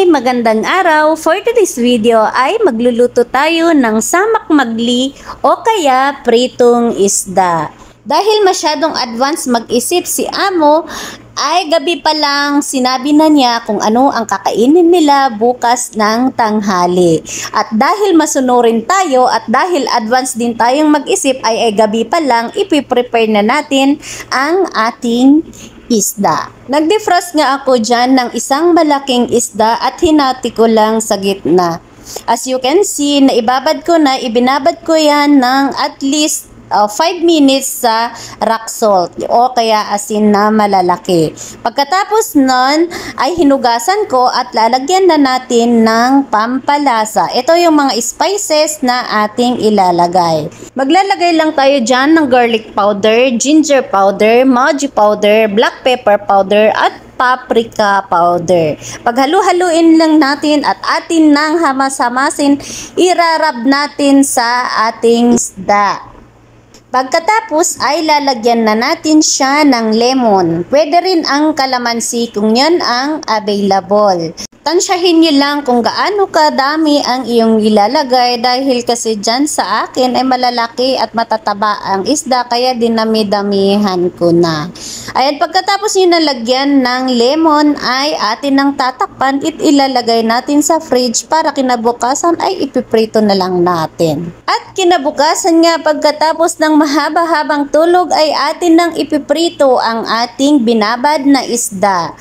magandang araw. For today's video ay magluluto tayo ng samak magli o kaya pritong isda. Dahil masyadong advance mag-isip si Amo, ay gabi pa lang sinabi na niya kung ano ang kakainin nila bukas ng tanghali. At dahil masunurin tayo at dahil advance din tayong mag-isip ay gabi pa lang ipiprepare na natin ang ating isda. Nag-defrost nga ako dyan ng isang malaking isda at hinati ko lang sa gitna. As you can see, naibabad ko na, ibinabad ko yan ng at least 5 minutes sa rock salt o kaya asin na malalaki. Pagkatapos nun ay hinugasan ko at lalagyan na natin ng pampalasa. Ito yung mga spices na ating ilalagay. Maglalagay lang tayo dyan ng garlic powder, ginger powder, maji powder, black pepper powder at paprika powder. Paghalu-haluin lang natin at atin nang hamas-hamasin, irarab natin sa ating isda. Pagkatapos ay lalagyan na natin siya ng lemon. Pwede rin ang kalamansi kung yan ang available. Tansyahin nyo lang kung gaano kadami ang iyong ilalagay dahil kasi dyan sa akin ay malalaki at matataba ang isda kaya dinami-damihan ko na. Ayan, pagkatapos nyo nalagyan ng lemon ay atin nang tatakpan at ilalagay natin sa fridge para kinabukasan ay ipiprito na lang natin. At kinabukasan nga pagkatapos ng mahaba-habang tulog ay atin nang ipiprito ang ating binabad na isda.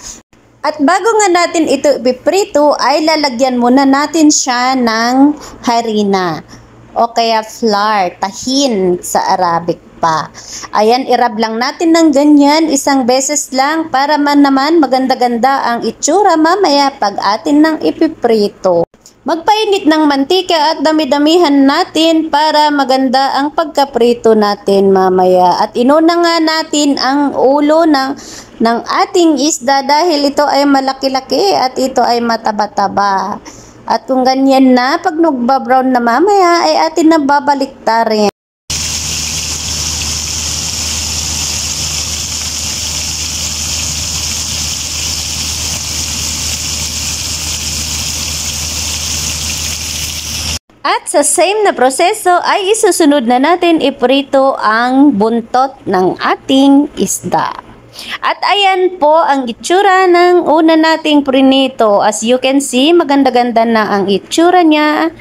At bago nga natin ito ipiprito ay lalagyan muna natin siya ng harina o kaya flour, tahin sa Arabic pa. Ayan, irab lang natin ng ganyan isang beses lang para naman maganda-ganda ang itsura mamaya pag atin nang ipiprito. Magpainit ng mantika at dami-damihan natin para maganda ang pagkaprito natin mamaya. At inuna nga natin ang ulo ng ating isda dahil ito ay malaki-laki at ito ay mataba-taba. At kung ganyan na, pag nagba-brown na mamaya ay atin na babaliktarin. At sa same na proseso ay isusunod na natin iprito ang buntot ng ating isda. At ayan po ang itsura ng una nating prinito. As you can see, maganda-ganda na ang itsura niya.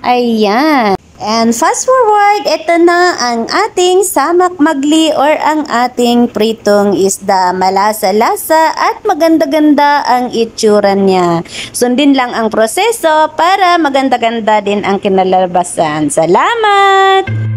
Ayan. And fast forward, ito na ang ating samak magli or ang ating pritong isda. Malasa-lasa at maganda-ganda ang itsura niya. Sundin lang ang proseso para maganda-ganda din ang kinalabasan. Salamat!